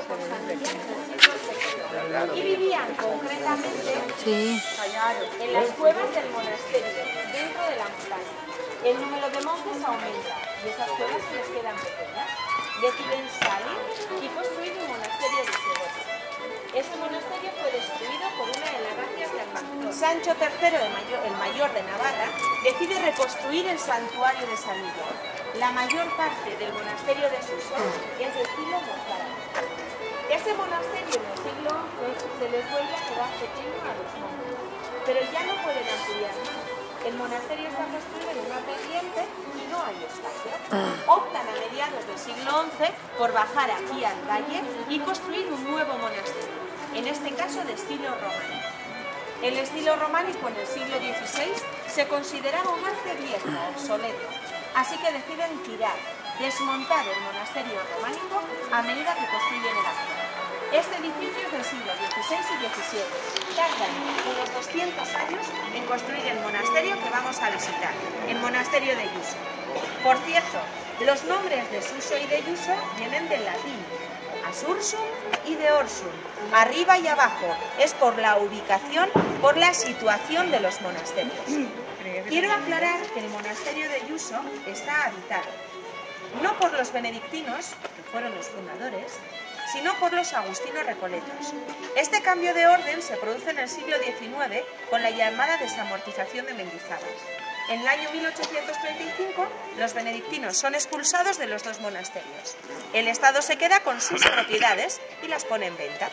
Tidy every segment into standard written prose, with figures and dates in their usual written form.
por Santiago del siglo II y vivían concretamente en las cuevas del monasterio, dentro de la montaña. El número de monjes aumenta y esas cuevas se les quedan pequeñas. Deciden salir y construir un monasterio de Segovia. Ese monasterio fue destruido por una de las gracias del factor. Sancho III, el mayor de Navarra, decide reconstruir el santuario de San Miguel. La mayor parte del monasterio de Suso es de estilo mozárabe. Ese monasterio en el siglo XI se les vuelve a quedar pequeño a los monjes, pero ya no pueden ampliar más. El monasterio está construido en una pendiente y no hay espacio. Optan a mediados del siglo XI por bajar aquí al valle y construir un nuevo monasterio, en este caso de estilo románico. El estilo románico en el siglo XVI se consideraba un arte viejo, obsoleto, así que deciden desmontar el monasterio románico a medida que construyen el actual. Este edificio es del siglo XVI y XVII. Tardan unos 200 años en construir el monasterio que vamos a visitar, el monasterio de Yuso. Por cierto, los nombres de Suso y de Yuso vienen del latín, Asursum y de Orsum, arriba y abajo, es por la ubicación, por la situación de los monasterios. Quiero aclarar que el monasterio de Yuso está habitado, no por los benedictinos, que fueron los fundadores, sino por los agustinos recoletos. Este cambio de orden se produce en el siglo XIX con la llamada desamortización de Mendizábal. En el año 1835, los benedictinos son expulsados de los dos monasterios. El Estado se queda con sus propiedades y las pone en venta.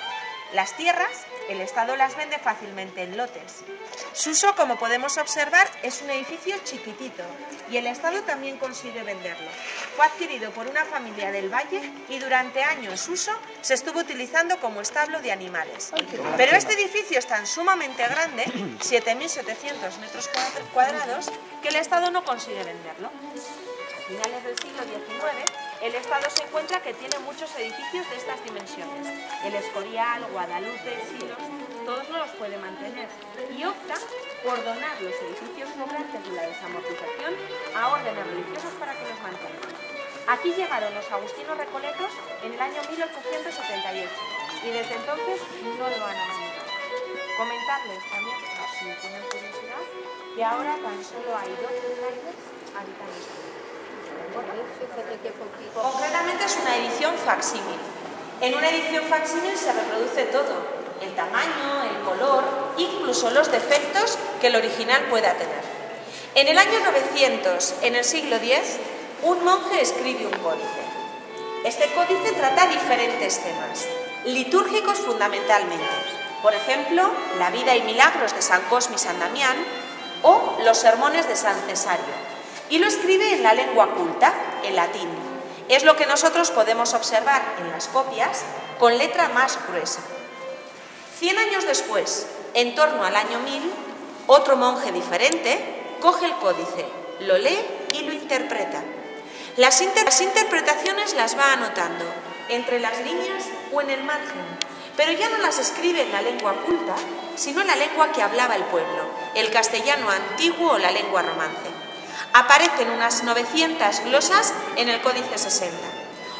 Las tierras, el Estado las vende fácilmente en lotes. Suso, como podemos observar, es un edificio chiquitito y el Estado también consigue venderlo. Fue adquirido por una familia del Valle y durante años Suso se estuvo utilizando como establo de animales. Pero este edificio es tan sumamente grande, 7.700 metros cuadrados, que el Estado no consigue venderlo. A finales del siglo XIX, el Estado se encuentra que tiene muchos edificios de estas dimensiones. El Escorial, Guadalupe, Silos, todos no los puede mantener y opta por donar los edificios sobrantes de la desamortización a órdenes religiosas para que los mantengan. Aquí llegaron los agustinos recoletos en el año 1878 y desde entonces no lo han abandonado. Comentarles también, si tienen curiosidad, que ahora tan solo hay 2 frailes habitando este. Concretamente es una edición facsímil. En una edición facsímil se reproduce todo, el tamaño, el color, incluso los defectos que el original pueda tener. En el año 900, en el siglo X, un monje escribe un códice. Este códice trata diferentes temas, litúrgicos fundamentalmente, por ejemplo, la vida y milagros de San Cosme y San Damián o los sermones de San Cesario. Y lo escribe en la lengua culta, en latín. Es lo que nosotros podemos observar en las copias con letra más gruesa. 100 años después, en torno al año 1000, otro monje diferente coge el códice, lo lee y lo interpreta. Las interpretaciones las va anotando entre las líneas o en el margen, pero ya no las escribe en la lengua culta, sino en la lengua que hablaba el pueblo, el castellano antiguo o la lengua romance. Aparecen unas 900 glosas en el Códice 60.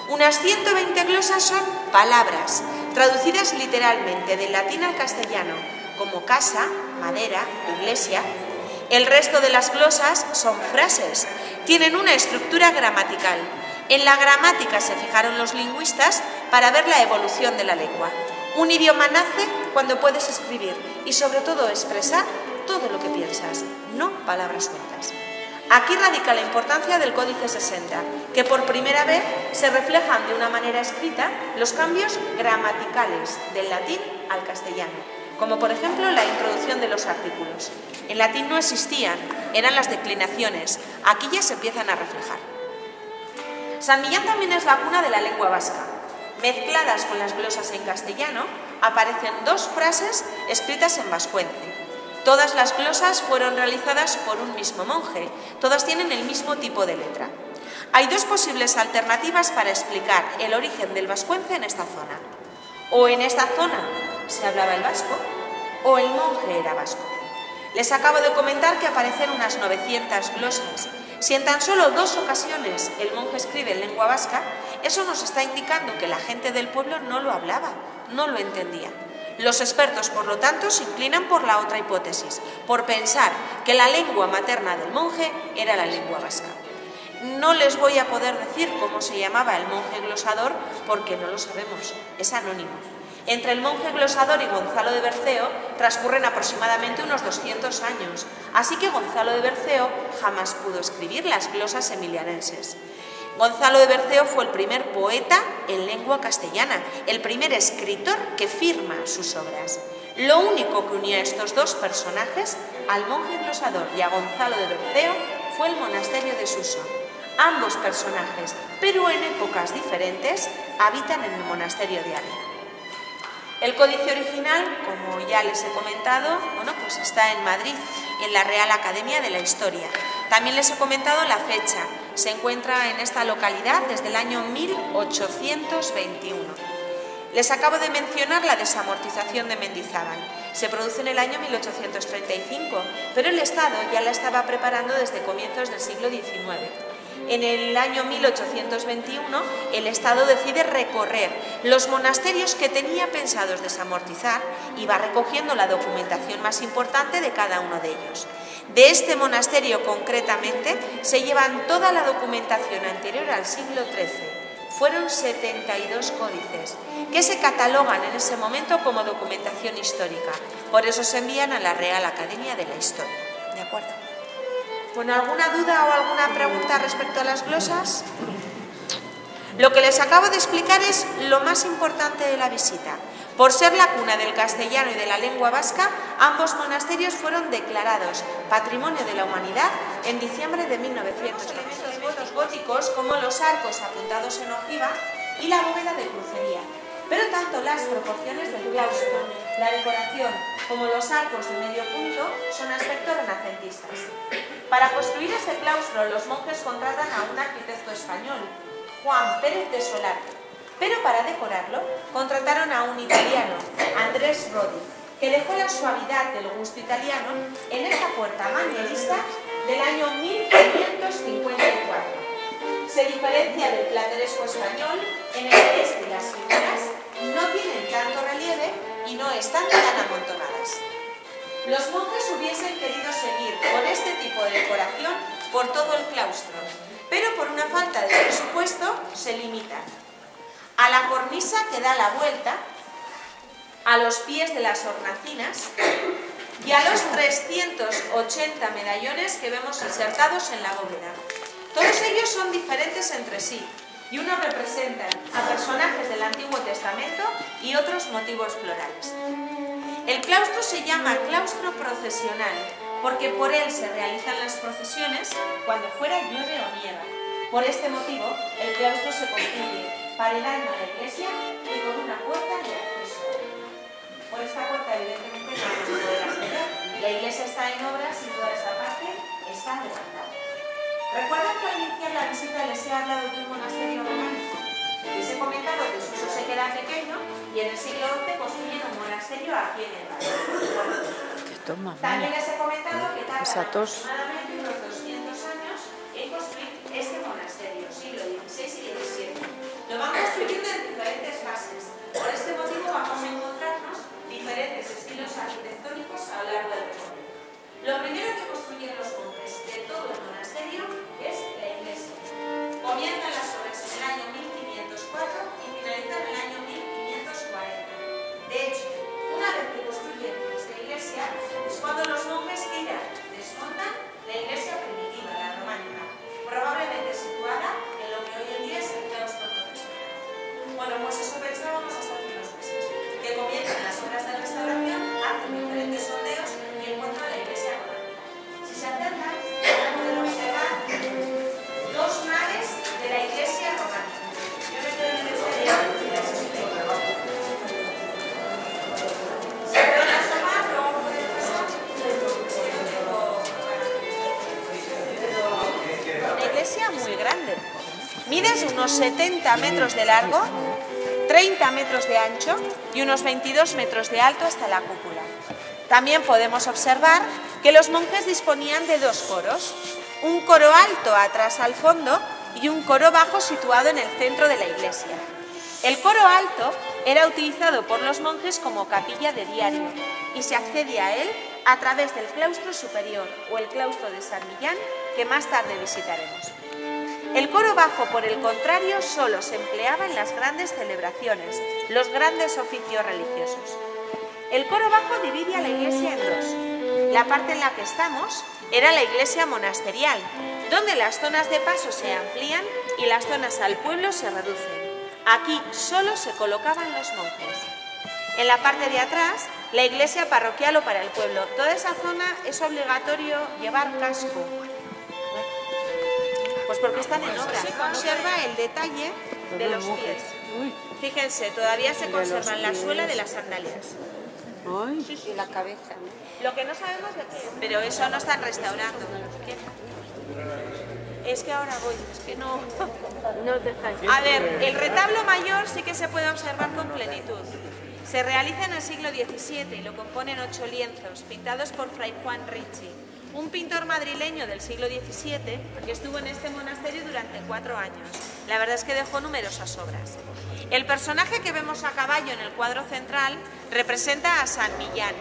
Unas 120 glosas son palabras, traducidas literalmente del latín al castellano, como casa, madera, iglesia. El resto de las glosas son frases, tienen una estructura gramatical. En la gramática se fijaron los lingüistas para ver la evolución de la lengua. Un idioma nace cuando puedes escribir y sobre todo expresar todo lo que piensas, no palabras sueltas. Aquí radica la importancia del Códice 60, que por primera vez se reflejan de una manera escrita los cambios gramaticales del latín al castellano, como por ejemplo la introducción de los artículos. En latín no existían, eran las declinaciones, aquí ya se empiezan a reflejar. San Millán también es la cuna de la lengua vasca. Mezcladas con las glosas en castellano, aparecen 2 frases escritas en vascuence. Todas las glosas fueron realizadas por un mismo monje, todas tienen el mismo tipo de letra. Hay 2 posibles alternativas para explicar el origen del vascuence en esta zona. O en esta zona se hablaba el vasco, o el monje era vasco. Les acabo de comentar que aparecen unas 900 glosas, Si en tan solo 2 ocasiones el monje escribe en lengua vasca, eso nos está indicando que la gente del pueblo no lo hablaba, no lo entendía. Los expertos, por lo tanto, se inclinan por la otra hipótesis, por pensar que la lengua materna del monje era la lengua vasca. No les voy a poder decir cómo se llamaba el monje glosador porque no lo sabemos, es anónimo. Entre el monje glosador y Gonzalo de Berceo transcurren aproximadamente unos 200 años, así que Gonzalo de Berceo jamás pudo escribir las glosas emilianenses. Gonzalo de Berceo fue el primer poeta en lengua castellana, el primer escritor que firma sus obras. Lo único que unía a estos dos personajes, al monje glosador y a Gonzalo de Berceo, fue el monasterio de Suso. Ambos personajes, pero en épocas diferentes, habitan en el monasterio de Ávila. El códice original, como ya les he comentado, pues está en Madrid, en la Real Academia de la Historia. También les he comentado la fecha. Se encuentra en esta localidad desde el año 1821. Les acabo de mencionar la desamortización de Mendizábal. Se produce en el año 1835, pero el Estado ya la estaba preparando desde comienzos del siglo XIX. En el año 1821, el Estado decide recorrer los monasterios que tenía pensados desamortizar y va recogiendo la documentación más importante de cada uno de ellos. De este monasterio, concretamente, se llevan toda la documentación anterior al siglo XIII. Fueron 72 códices, que se catalogan en ese momento como documentación histórica. Por eso se envían a la Real Academia de la Historia. ¿De acuerdo? Bueno, ¿alguna duda o alguna pregunta respecto a las glosas? Lo que les acabo de explicar es lo más importante de la visita. Por ser la cuna del castellano y de la lengua vasca, ambos monasterios fueron declarados Patrimonio de la Humanidad en diciembre de 1900. Elementos góticos como los arcos apuntados en ojiva y la bóveda de crucería. Pero tanto las proporciones del claustro, la decoración, como los arcos de medio punto son aspectos renacentistas. Para construir este claustro, los monjes contratan a un arquitecto español, Juan Pérez de Solar, pero para decorarlo contrataron a un italiano, Andrés Rodi, que dejó la suavidad del gusto italiano en esta puerta manierista del año 1554. Se diferencia del plateresco español en el que este y las figuras no tienen tanto relieve y no están tan amontonadas. Los monjes hubiesen querido seguir con este tipo de decoración por todo el claustro, pero por una falta de presupuesto se limitan a la cornisa que da la vuelta, a los pies de las hornacinas y a los 380 medallones que vemos insertados en la bóveda. Todos ellos son diferentes entre sí y unos representan a personajes del Antiguo Testamento y otros motivos florales. El claustro se llama claustro procesional porque por él se realizan las procesiones cuando fuera llueve o nieva. Por este motivo, el claustro se construye paredando la iglesia y con una puerta de acceso. Por esta puerta, evidentemente, no se puede acceder. La iglesia está en obras y toda esta parte está levantada. ¿Recuerdan que al iniciar la visita les he hablado de un monasterio románico? Les he comentado que Suso se queda pequeño y en el siglo XI construyeron un monasterio aquí en el valle. También les he comentado que tarda aproximadamente unos 200 años en construir este monasterio, siglo XVI y XVII. Lo van construyendo en diferentes fases. Por este motivo vamos a encontrarnos diferentes estilos arquitectónicos a lo largo del recorrido. Lo primero que construyen los monjes de todo el monasterio es la iglesia. Comienzan las obras en el año 1504 y finalizan en el año 1540. De hecho, una vez que construyen esta iglesia, es cuando los monjes tiran, desmontan la iglesia primitiva, la románica, probablemente situada en lo que hoy en día es el claustro profesional. Bueno, pues eso pensábamos hasta hace unos meses, que comienzan las obras de restauración, hacen diferentes sondeos y encuentran la iglesia románica. Si se acercan, van a poder observar dos naves de la iglesia románica. Yo me quedo en el exterior y les explico. Se pueden asomar, luego pueden pasar. Una iglesia muy grande. Mide unos 70 metros de largo, 30 metros de ancho y unos 22 metros de alto hasta la cúpula. También podemos observar que los monjes disponían de dos coros, un coro alto atrás al fondo y un coro bajo situado en el centro de la iglesia. El coro alto era utilizado por los monjes como capilla de diario y se accede a él a través del claustro superior o el claustro de San Millán, que más tarde visitaremos. El coro bajo, por el contrario, solo se empleaba en las grandes celebraciones, los grandes oficios religiosos. El coro bajo divide a la iglesia en dos. La parte en la que estamos era la iglesia monasterial, donde las zonas de paso se amplían y las zonas al pueblo se reducen. Aquí solo se colocaban los monjes. En la parte de atrás, la iglesia parroquial o para el pueblo. Toda esa zona es obligatorio llevar casco. Pues porque están en obra. Se conserva el detalle de los pies. Fíjense, todavía se conservan la suela de las sandalias. Y la cabeza. Lo que no sabemos de qué. Pero eso no están restaurando. Es que ahora voy, es que no... A ver, el retablo mayor sí que se puede observar con plenitud. Se realiza en el siglo XVII y lo componen 8 lienzos, pintados por Fray Juan Ricci, un pintor madrileño del siglo XVII que estuvo en este monasterio durante 4 años. La verdad es que dejó numerosas obras. El personaje que vemos a caballo en el cuadro central representa a San Millán,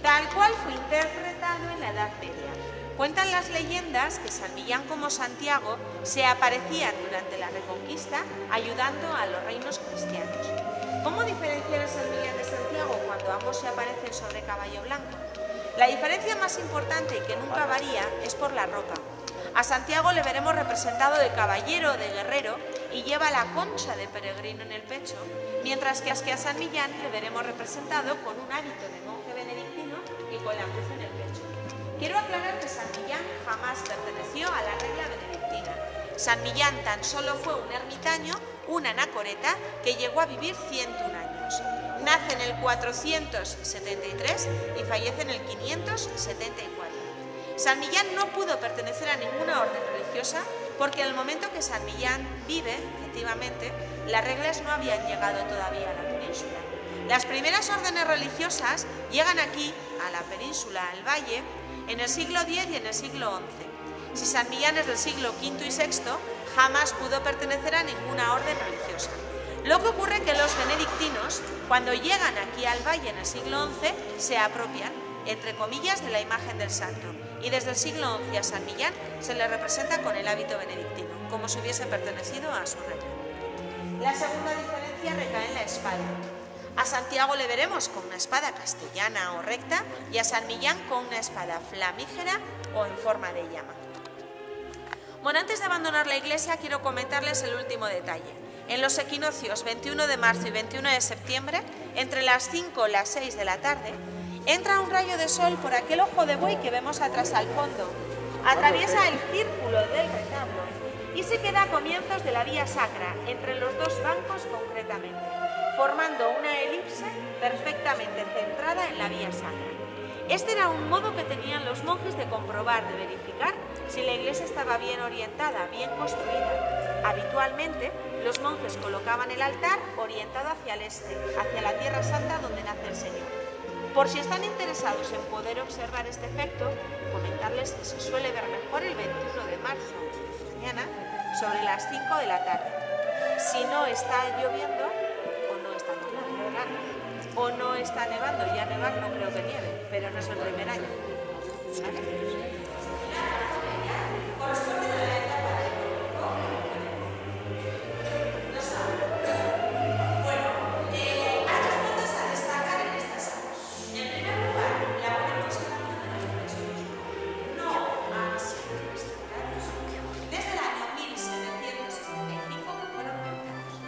tal cual fue interpretado en la Edad Media. Cuentan las leyendas que San Millán como Santiago se aparecían durante la Reconquista ayudando a los reinos cristianos. ¿Cómo diferenciar a San Millán de Santiago cuando ambos se aparecen sobre caballo blanco? La diferencia más importante y que nunca varía es por la ropa. A Santiago le veremos representado de caballero o de guerrero y lleva la concha de peregrino en el pecho, mientras que a San Millán le veremos representado con un hábito de monje benedictino y con la cruz en el pecho. Quiero aclarar que San Millán jamás perteneció a la regla benedictina. San Millán tan solo fue un ermitaño, un anacoreta, que llegó a vivir 101 años. Nace en el 473 y fallece en el 574. San Millán no pudo pertenecer a ninguna orden religiosa porque en el momento que San Millán vive, efectivamente, las reglas no habían llegado todavía a la península. Las primeras órdenes religiosas llegan aquí, a la península, al valle, en el siglo X y en el siglo XI. Si San Millán es del siglo V y VI, jamás pudo pertenecer a ninguna orden religiosa. Lo que ocurre es que los benedictinos, cuando llegan aquí al valle en el siglo XI, se apropian, entre comillas, de la imagen del santo. Y desde el siglo XI a San Millán se le representa con el hábito benedictino, como si hubiese pertenecido a su regla. La segunda diferencia recae en la espada. A Santiago le veremos con una espada castellana o recta y a San Millán con una espada flamígera o en forma de llama. Bueno, antes de abandonar la iglesia quiero comentarles el último detalle. En los equinoccios 21 de marzo y 21 de septiembre, entre las 5 y las 6 de la tarde, entra un rayo de sol por aquel ojo de buey que vemos atrás al fondo, atraviesa el círculo del retablo y se queda a comienzos de la vía sacra, entre los dos bancos concretamente, formando una elipse perfectamente centrada en la vía sacra. Este era un modo que tenían los monjes de comprobar, de verificar si la iglesia estaba bien orientada, bien construida. Habitualmente, los monjes colocaban el altar orientado hacia el este, hacia la Tierra Santa donde nace el Señor. Por si están interesados en poder observar este efecto, comentarles que se suele ver mejor el 21 de marzo, mañana, sobre las 5 de la tarde. Si no está lloviendo, o no está nublado, o no está nevando, ya nevar no creo que nieve, pero no es el primer año. ¿Vale? Corresponde a la etapa de bueno, hay dos puntos a destacar en esta sala. En primer lugar, la buena conservación de los restos. No han sido restaurados desde el año 1765 que fueron pintados.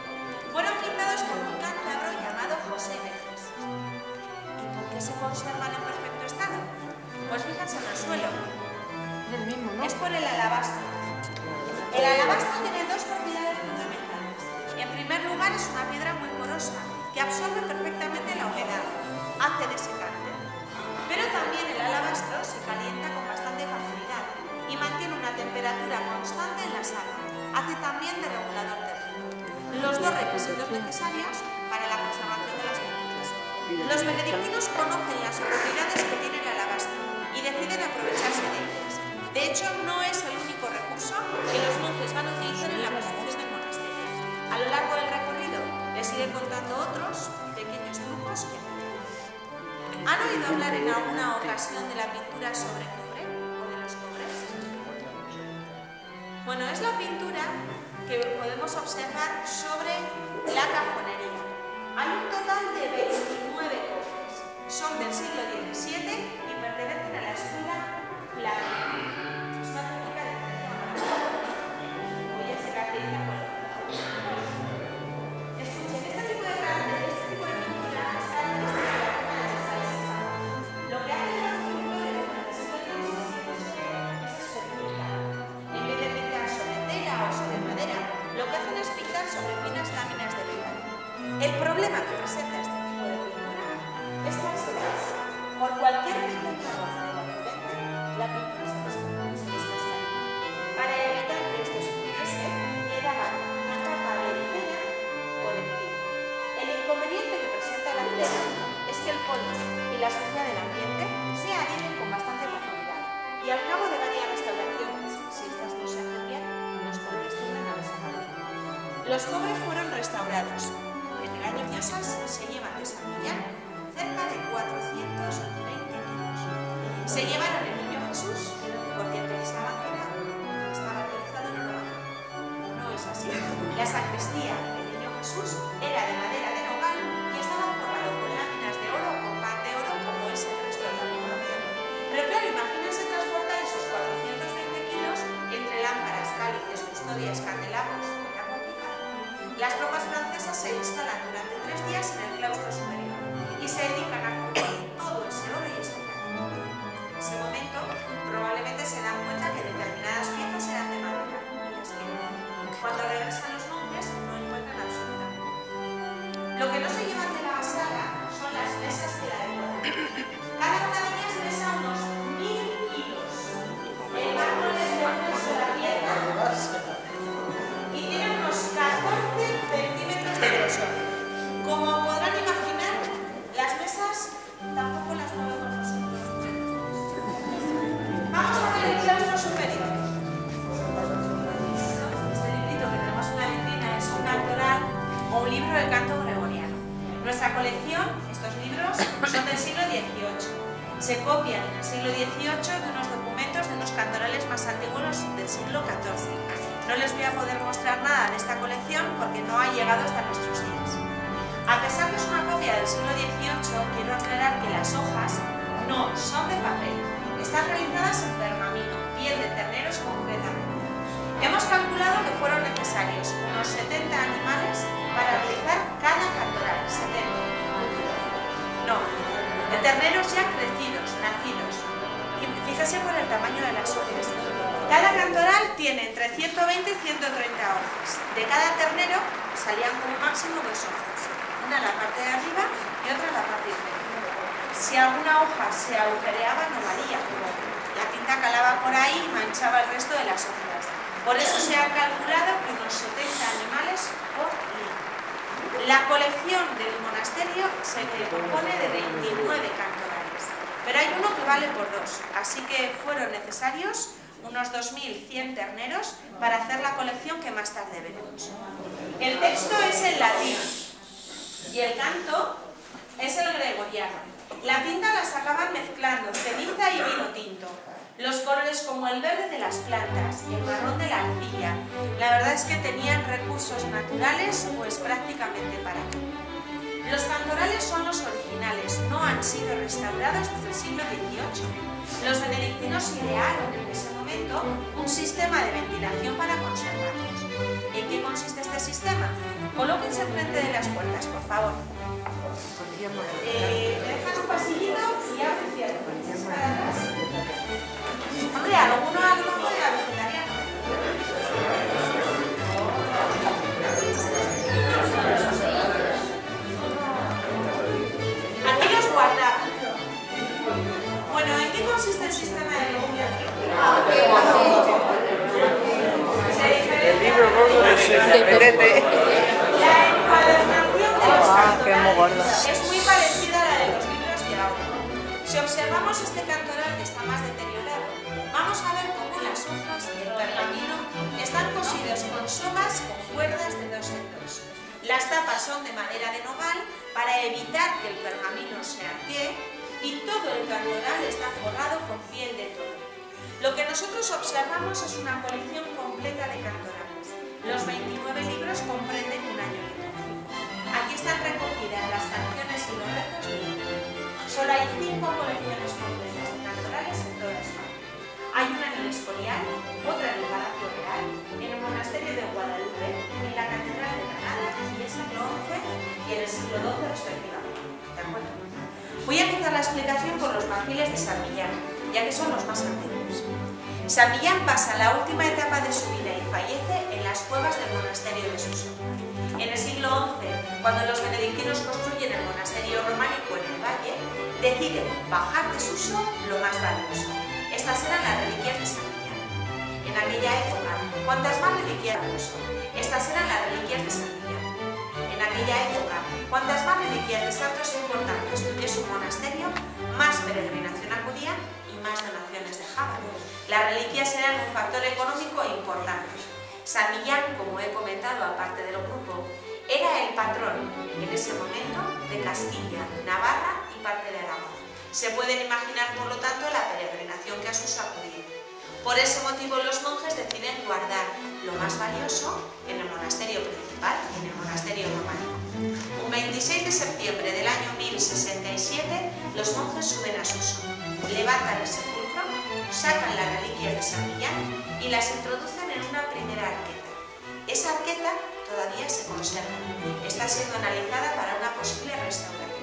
Fueron pintados por un cántabro llamado José Vejas. ¿Y por qué se conservan en perfecto estado? Pues fíjense en el suelo. Es por el alabastro. El alabastro tiene dos propiedades fundamentales. En primer lugar, es una piedra muy porosa que absorbe perfectamente la humedad, hace desecante. Pero también el alabastro se calienta con bastante facilidad y mantiene una temperatura constante en la sala. Hace también de regulador térmico. Los dos requisitos necesarios para la conservación de las pinturas. Los benedictinos conocen las propiedades que tiene el alabastro y deciden aprovecharse de ellas. De hecho, no es el único recurso que los monjes van a utilizar en la construcción del monasterio. A lo largo del recorrido les iré contando otros pequeños trucos que me ¿Han oído hablar en alguna ocasión de la pintura sobre cobre o de los cobres? Bueno, es la pintura que podemos observar sobre la cajonería. Hay un total de 29 cofres. Son del siglo XVII y pertenecen a la escuela flamenca. Es una técnica de hoy se caracteriza por el escuchen, este tipo de pintura está desde la época de los salsas. Lo que hace los pintores durante el siglo XVII es escultura. En vez de pintar sobre tela o sobre madera, lo que hacen es pintar sobre finas láminas de metal. El problema que presenta este tipo de pintura es que por cualquier pequeño roce o accidente, la pintura se descascara. Para evitar que esto sucediese, le daban una capa de cera por encima. El inconveniente que presenta la cera es que el polvo y la suciedad del ambiente se adhieren con bastante facilidad y al cabo de varias restauraciones, si estas no se hacen bien, los colores tienden a desaparecer. Los cobres fueron restaurados. En el año Diosas se llevan de San Millán cerca de 420 kilos. Se llevaron el niño Jesús porque pensaban que estaba realizado en oro. No es así. La sacristía del niño Jesús era de madera de nogal y estaba forrado con láminas de oro o con pan de oro como es el resto de la decoración. Pero claro, imagínense transportar esos 420 kilos entre lámparas, cálices, custodias, candelabros. Era complicado. Las tropas francesas se instalan durante 3 días en el claustro superior y se dedican a fundir todo ese oro y ese plata. En ese momento, probablemente se dan cuenta que determinadas piezas eran de madera y las queman. Cuando regresan los monjes, no encuentran absolutamente nada. Lo que no se llevan de la sala son las mesas que la decoran. Cada una de ellas pesa unos 1000 kilos. El mármol es de una sola pieza y tiene unos 14 centímetros de grosor. Como podrán imaginar, las mesas tampoco las movemos nosotros. Vamos a ver el claustro superior. Este librito que tenemos en la vitrina es un cantoral o un libro de canto gregoriano. Nuestra colección, estos libros, son del siglo XVIII. Se copian en el siglo XVIII de unos documentos de unos cantorales más antiguos del siglo XIV. No les voy a poder mostrar nada de esta colección porque no ha llegado hasta nuestros días. A pesar que es una copia del siglo XVIII, quiero aclarar que las hojas no son de papel, están realizadas en pergamino, piel de terneros concretamente. Hemos calculado que fueron necesarios unos 70 animales para realizar cada cantoral, 70. No, de terneros ya crecidos, nacidos. Y fíjese por el tamaño de las hojas. Cada cantoral tiene entre 120 y 130 hojas. De cada ternero salían como máximo 2 hojas. Una en la parte de arriba y otra en la parte inferior. Si alguna hoja se agujereaba no valía, pero la tinta calaba por ahí y manchaba el resto de las hojas. Por eso se ha calculado que unos 70 animales por libro. La colección del monasterio se compone de 29 cantorales, pero hay uno que vale por 2, así que fueron necesarios unos 2100 terneros para hacer la colección que más tarde veremos. El texto es en latín y el canto es el gregoriano. La tinta la sacaban mezclando ceniza y vino tinto. Los colores como el verde de las plantas y el marrón de la arcilla. La verdad es que tenían recursos naturales pues prácticamente para todo. Los cantorales son los originales, no han sido restaurados desde el siglo XVIII. Los benedictinos idearon en ese momento un sistema de ventilación para conservarlos. ¿En qué consiste este sistema? Colóquense frente de las puertas, por favor. Dejan un pasillito y abren y cierran. Para atrás. Hombre, alguno era vegetariano. Aquí los guardaban. Bueno, ¿en qué consiste el sistema de ventilación? El libro gordo de La encuadernación de los cantorales es muy parecida a la de los libros de ahora. Si observamos este cantoral que está más deteriorado, vamos a ver cómo con sogas con cuerdas de 2 en 2. Las tapas son de madera de nogal para evitar que el pergamino se arquee y todo el cantoral está forrado con piel de toro. Lo que nosotros observamos es una colección completa de cantorales. Los 29 libros comprenden un año litúrgico. Aquí están recogidas las canciones y los rezos de un año. Solo hay 5 colecciones completas de cantorales en toda España. Hay una en el Escorial, otra en el Palacio Real, en el Monasterio de Guadalupe, en la Catedral de Granada y el siglo XI y en el siglo XII respectivamente. ¿De acuerdo? Voy a empezar la explicación por los marfiles de San Millán, ya que son los más antiguos. San Millán pasa la última etapa de su vida y fallece en las cuevas del monasterio de Suso. En el siglo XI, cuando los benedictinos construyen el monasterio románico en el valle, deciden bajar de Suso lo más valioso. Estas eran las reliquias de San Millán. En aquella época, ¿cuántas más reliquias? Estas eran las reliquias de San Millán. En aquella época, cuantas más reliquias de santos importantes tuviese un monasterio, más peregrinación acudía y más donaciones dejaban. Las reliquias eran un factor económico importante. San Millán, como he comentado aparte del grupo, era el patrón en ese momento de Castilla, Navarra y parte de Aragón. Se pueden imaginar, por lo tanto, la peregrinación que a Suso acudía. Por ese motivo los monjes deciden guardar lo más valioso en el monasterio principal, en el monasterio románico. Un 26 de septiembre del año 1067, los monjes suben a Suso, levantan el sepulcro, sacan las reliquias de San Millán y las introducen en una primera arqueta. Esa arqueta todavía se conserva, está siendo analizada para una posible restauración.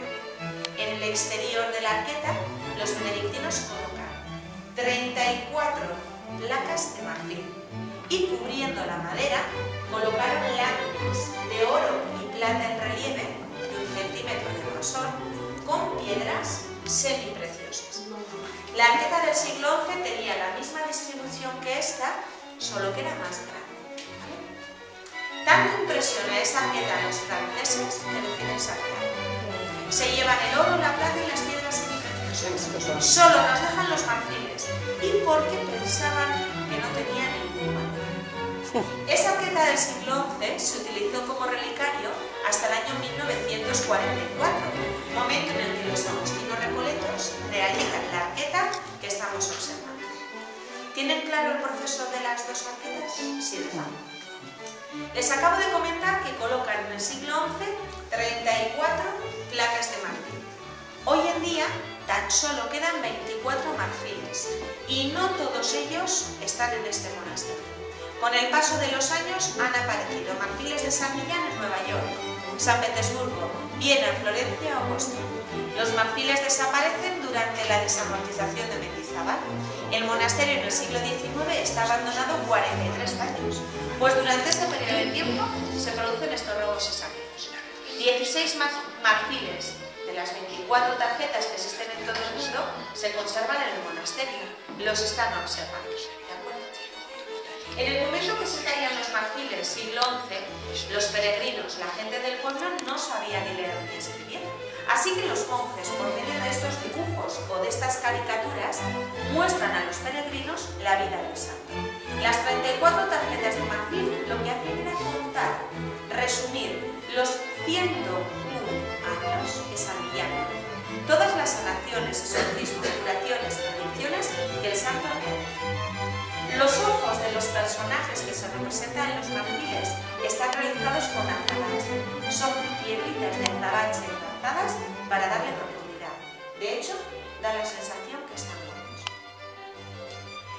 En el exterior de la arqueta, los benedictinos colocan 34 placas de marfil y, cubriendo la madera, colocaron láminas de oro y plata en relieve de 1 centímetro de grosor con piedras semipreciosas. La arqueta del siglo XI tenía la misma distribución que esta, solo que era más grande. Tanto impresiona esa arqueta a los franceses que deciden saquearla. Se llevan el oro, la plata y las piedras semipreciosas. Solo nos dejan los marfiles y porque pensaban que no tenía ningún valor. Esa arqueta del siglo XI se utilizó como relicario hasta el año 1944, momento en el que los agustinos recoletos realizan la arqueta que estamos observando. ¿Tienen claro el proceso de las dos arquetas? Sí, ¿verdad? Les acabo de comentar que colocan en el siglo XI 34 placas de marfil. Hoy en día tan solo quedan 24 marfiles y no todos ellos están en este monasterio. Con el paso de los años han aparecido marfiles de San Millán en Nueva York, San Petersburgo, Viena, Florencia o Boston. Los marfiles desaparecen durante la desamortización de Mendizábal. El monasterio en el siglo XIX está abandonado 43 años, pues durante este periodo de tiempo se producen estos robos y saqueos. 16 marfiles de las 24 tarjetas que existen en todo el mundo se conservan en el monasterio. Los están observando. ¿De acuerdo? En el momento que se caían los marfiles, siglo XI, los peregrinos, la gente del pueblo, no sabía ni leer ni escribir. Así que los monjes, por medio de estos dibujos o de estas caricaturas, muestran a los peregrinos la vida del santo. Las 34 tarjetas de marfil lo que hacían era contar, resumir los 101 años que San Millán, todas las sanaciones, exorcismos, curaciones, predicciones que el santo realizó. Los ojos de los personajes que se representan en los marfiles están realizados con azabache. Son piedritas de azabache enlazadas para darle profundidad. De hecho, da la sensación que están muertos.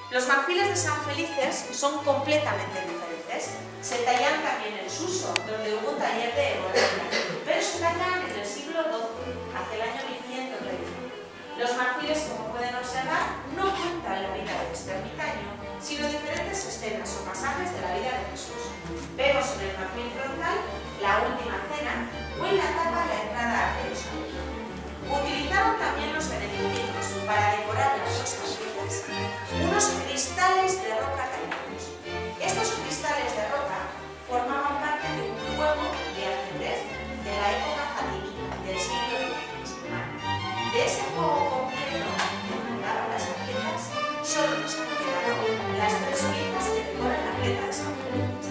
Los marfiles de San Felices son completamente diferentes. Se tallan también en Suso, donde hubo un taller de herrería, pero se tallan en el siglo XII, hacia el año 1130. Los marfiles, como pueden observar, no cuentan la vida del este ermitaño, sino diferentes escenas o pasajes de la vida de Jesús. Vemos en el marfil frontal la última cena o en la tapa la entrada a Jerusalén. Utilizaron también los benedictinos para decorar las dos tarjetas unos cristales de roca tallados. Estos cristales de roca formaban parte de un juego de ajedrez de la época fatimí del siglo XVI. De ese juego completo que jugaban las tarjetas, solo nos han quedado las 3 piezas que decoran la arqueta de San Felices.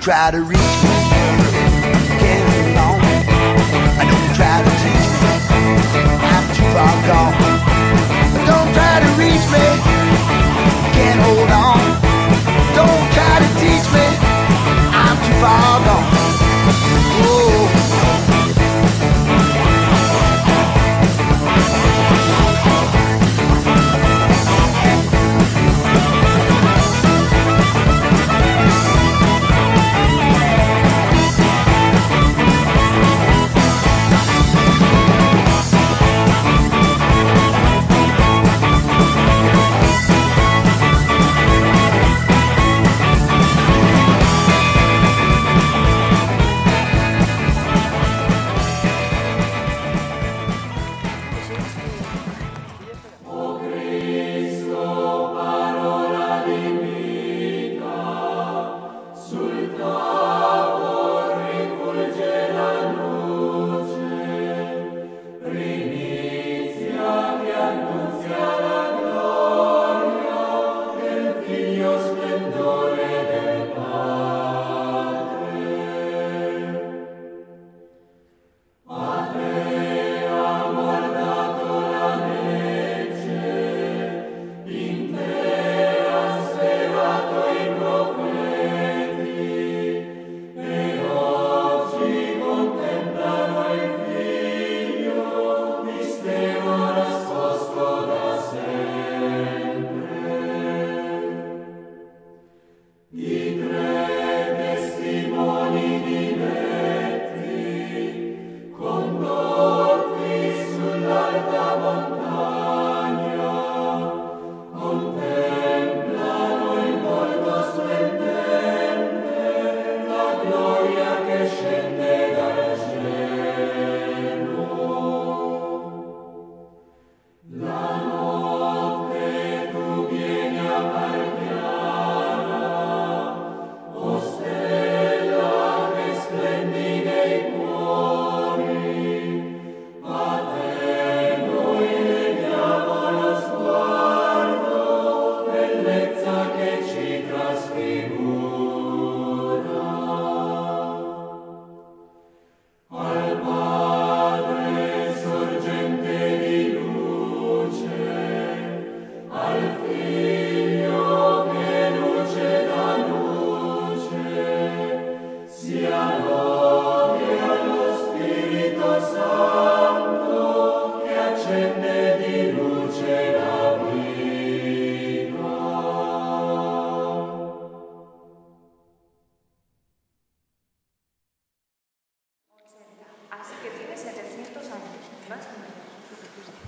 try to reach me, can't hold on. Don't try to teach me, I'm too far gone. Don't try to reach me, can't hold on. Don't try to teach me, I'm too far gone. Oh.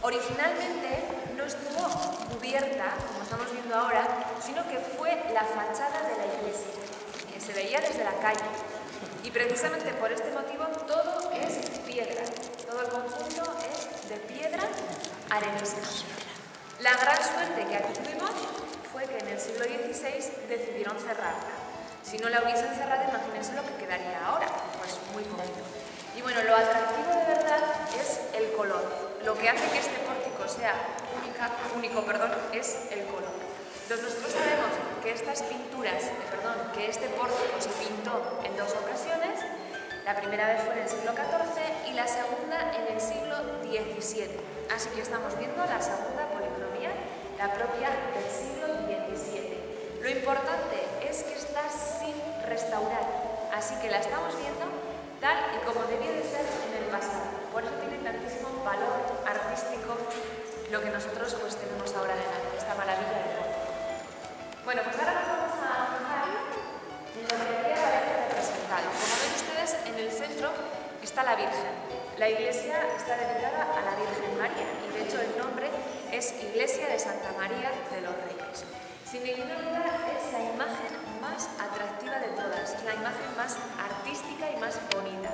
Originalmente no estuvo cubierta, como estamos viendo ahora, sino que fue la fachada de la iglesia, que se veía desde la calle. Y precisamente por este motivo todo es piedra, todo el conjunto es de piedra arenosa. La gran suerte que aquí tuvimos fue que en el siglo XVI decidieron cerrarla. Si no la hubiesen cerrado, imagínense lo que quedaría ahora, pues muy poquito. Y bueno, lo atractivo de verdad es el color. Lo que hace que este pórtico sea único, es el color. Entonces nosotros sabemos que estas pinturas, que este pórtico se pintó en dos ocasiones. La primera vez fue en el siglo XIV y la segunda en el siglo XVII. Así que estamos viendo la segunda policromía, la propia del siglo XVII. Lo importante es que está sin restaurar, así que la estamos viendo tal y como debía de ser en el pasado. Por eso tiene tantísimo valor artístico lo que nosotros pues tenemos ahora delante, esta maravilla del pórtico. Bueno, pues ahora nos vamos a fijar en lo que aquí aparece representado. Como ven ustedes, en el centro está la Virgen. La iglesia está dedicada a la Virgen María y de hecho el nombre es Iglesia de Santa María de los Reyes. Sin ninguna duda es la imagen más atractiva de todas, es la imagen más artística y más bonita.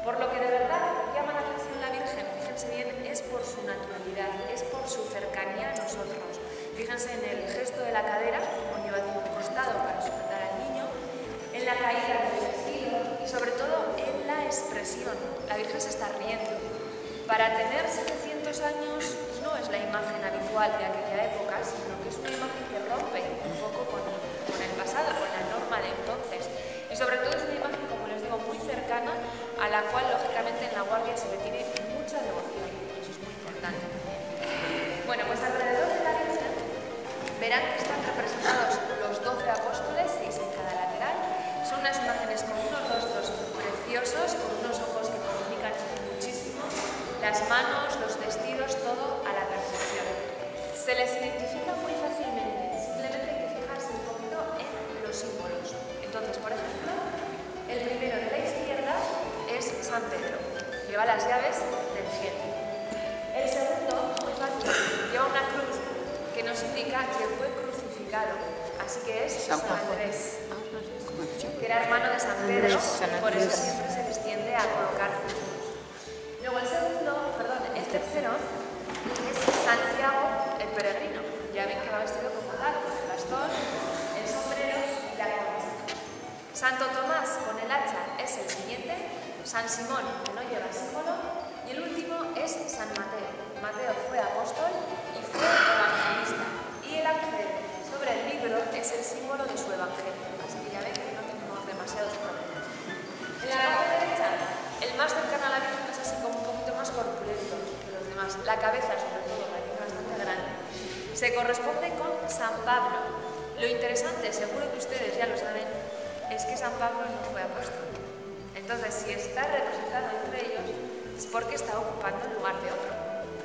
Por lo que de verdad llama la atención la Virgen, fíjense bien, es por su naturalidad, es por su cercanía a nosotros. Fíjense en el gesto de la cadera, como lleva hacia un costado para sujetar al niño, en la caída del vestido y sobre todo en la expresión. La Virgen se está riendo. Para tener 700 años no es la imagen habitual de aquella época, sino que es una imagen que rompe un poco con el pasado, con la norma de entonces. Y Y sobre todo es una imagen, como les digo, muy cercana, a la cual lógicamente en la Guardia se le tiene mucha devoción. Eso es muy importante también. Bueno, pues alrededor de la Virgen verán que están representados los 12 apóstoles, 6 en cada lateral. Son unas imágenes con unos rostros preciosos, con unos ojos que comunican muchísimo, las manos, los vestidos, todo a la perfección. Se les identifica muy fácilmente, simplemente hay que fijarse un poquito en los símbolos. Entonces, por ejemplo, el primero de la izquierda es San Pedro, lleva las llaves del cielo. El segundo, muy fácil, lleva una cruz que nos indica que fue crucificado, así que es San Andrés, que era hermano de San Pedro, y por eso siempre se les tiende a colocar juntos. Luego el tercero es Santiago el peregrino. Ya ven que va vestido como tal, con el bastón, el sombrero y la concha. Santo Tomás con el hacha es el siguiente, San Simón, que no lleva símbolo, y el último es San Mateo. Mateo fue apóstol y fue evangelista, y el ángel sobre el libro es el símbolo de su evangelio, así que ya ven que no tenemos demasiados problemas. En la parte derecha, el más cercano a la Virgen es así como un poquito más corpulento que los demás, la cabeza sobre todo, la tiene bastante grande. Se corresponde con San Pablo. Lo interesante, seguro que ustedes ya lo saben, es que San Pablo no fue apóstol. Entonces, si está representado entre ellos, es porque está ocupando el lugar de otro.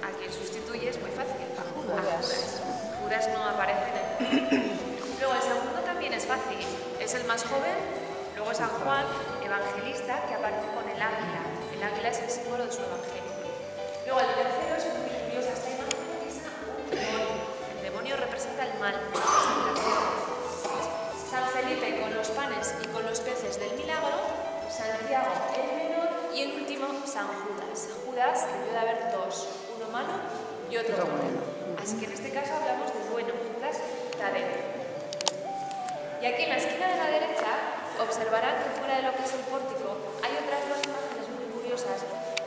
A quien sustituye es muy fácil. A Judas. Judas no aparece en el... Luego, el segundo también es fácil. Es el más joven. Luego San Juan, evangelista, que aparece con el águila. El águila es el símbolo de su evangelio. Luego, el tercero es muy curiosa. Esta imagen utiliza un demonio. El demonio representa el mal, la tentación. San Felipe con los panes y con los peces del milagro, Santiago el menor y el último San Judas. Judas debió de haber dos, uno malo y otro bueno. Así que en este caso hablamos de bueno, Judas Tadeo. Y aquí en la esquina de la derecha observarán que fuera de lo que es el pórtico hay otras dos imágenes muy curiosas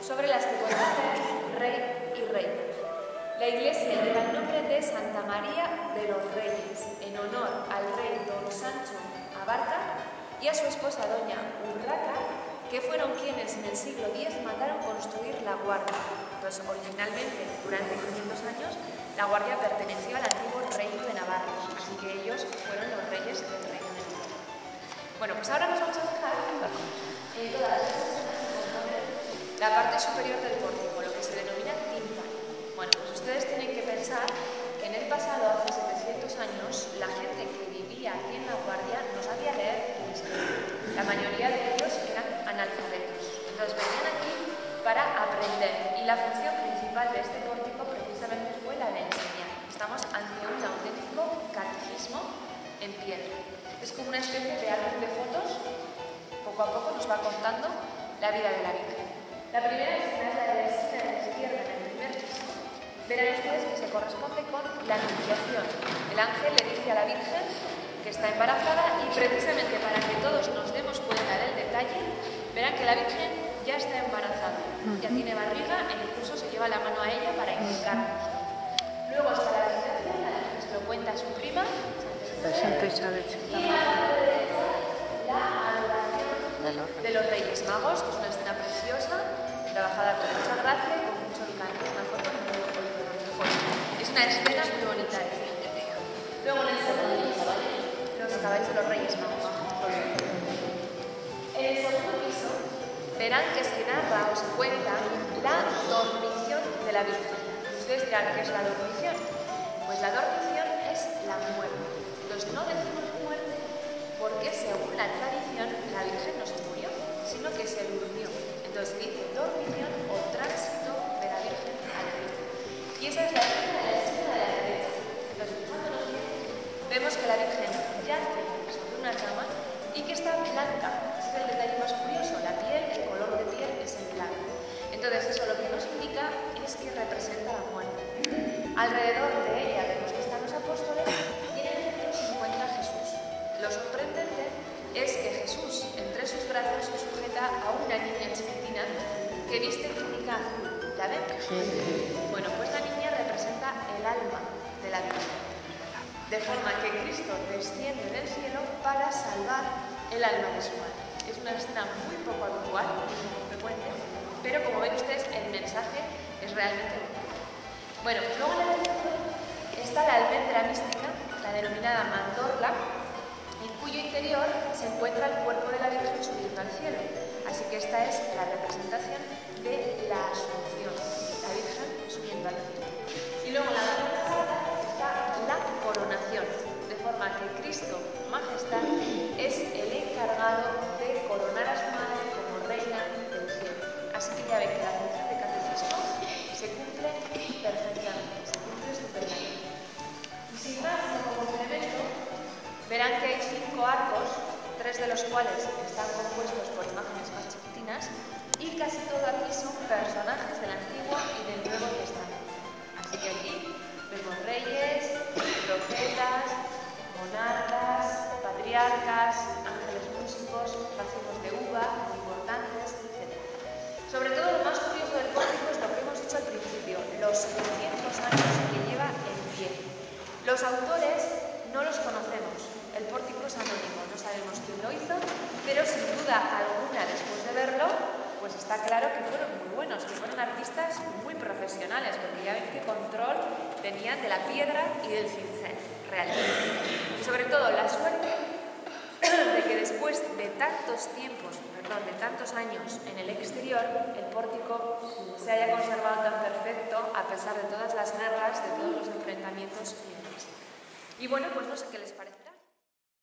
sobre las que podemos ver rey y reina. La iglesia lleva el nombre de Santa María de los Reyes, en honor al rey don Sancho Abarca y a su esposa doña Urraca, que fueron quienes en el siglo X mandaron construir la Guardia. Entonces, originalmente, durante 500 años, la Guardia perteneció al antiguo reino de Navarra, así que ellos fueron los reyes del reino de Navarra. Bueno, pues ahora nos vamos a fijar en todas las la parte superior del pórtico, lo que se denomina tímpano. Bueno, pues ustedes tienen que pensar que en el pasado, hace 700 años, la gente que vivía aquí en la Guardia no sabía leer ni escribir. La mayoría de ellos eran analfabetos. Entonces venían aquí para aprender y la función principal de este pórtico precisamente fue la de enseñar. Estamos ante un auténtico catecismo en piedra. Es como una especie de álbum de fotos. Poco a poco nos va contando la vida de la Virgen. La primera escena es la de la esquina de la izquierda en el primer piso. Verán ustedes que se corresponde con la anunciación. El ángel le dice a la Virgen que está embarazada y precisamente para que todos nos demos cuenta del detalle, verán que la Virgen ya está embarazada, ya tiene barriga e incluso se lleva la mano a ella para indicarnos. Luego está la visitación, la Virgen se lo cuenta a su prima, Santa Isabel. Y a la parte derecha, la adoración de los Reyes Magos, que es una escena preciosa, trabajada con mucha gracia y con mucho encanto. Es una foto muy bonita. Es una escena muy bonita. Luego en el segundo piso, los caballos de los Reyes Magos. En el segundo piso verán que se narra o se cuenta la dormición de la Virgen. Ustedes dirán, ¿qué es la dormición? Pues la dormición es la muerte. Entonces no decimos muerte porque según la tradición la Virgen no se murió, sino que se durmió. Entonces dice dormición o tránsito de la Virgen a la Virgen. Y esa es la escena de la derecha. Entonces, fijándonos bien, vemos que la Virgen yace sobre una cama y que está blanca. Ese es el detalle más curioso. La piel, el color de piel es el blanco. Entonces eso lo que nos indica es que representa la muerte. Alrededor de ella vemos que están los apóstoles y en el centro se encuentra Jesús. Lo sorprendente es que Jesús, entre sus brazos, sujeta a una niña chiquitina que viste túnica azul. ¿La ven? Bueno, pues la niña representa el alma de la Virgen. De forma que Cristo desciende del cielo para salvar el alma de su madre. una escena muy poco habitual, muy poco frecuente, pero como ven ustedes, el mensaje es realmente bueno. Bueno, luego en el centro está la almendra mística, la denominada mandorla, en cuyo interior se encuentra el cuerpo de la Virgen subiendo al cielo. Así que esta es la representación de la Asunción, la Virgen subiendo al cielo. Y luego en la otra sala está la coronación, de forma que Cristo, Majestad, es el encargado de coronar a su madre como reina del cielo. Así que ya ven que la función de catecismo se cumple perfectamente, se cumple estupendamente. Y sin más, como complemento, verán que hay 5 arcos, 3 de los cuales están compuestos por imágenes más chiquitinas, y casi todo aquí son personajes del Antiguo y del Nuevo Testamento. Así que aquí vemos reyes, profetas, monarcas, patriarcas, ángeles músicos, racimos de uva, muy importantes, etc. Sobre todo lo más curioso del pórtico es lo que hemos dicho al principio, los 700 años que lleva en pie. Los autores no los conocemos, el pórtico es anónimo, no sabemos quién lo hizo, pero sin duda alguna después de verlo, pues está claro que fueron muy buenos, que fueron artistas muy profesionales, porque ya ven qué control tenían de la piedra y del cincel, realmente. Y sobre todo la suerte de que después de tantos años en el exterior, el pórtico se haya conservado tan perfecto a pesar de todas las guerras, de todos los enfrentamientos y demás. Y bueno, pues no sé qué les parecerá.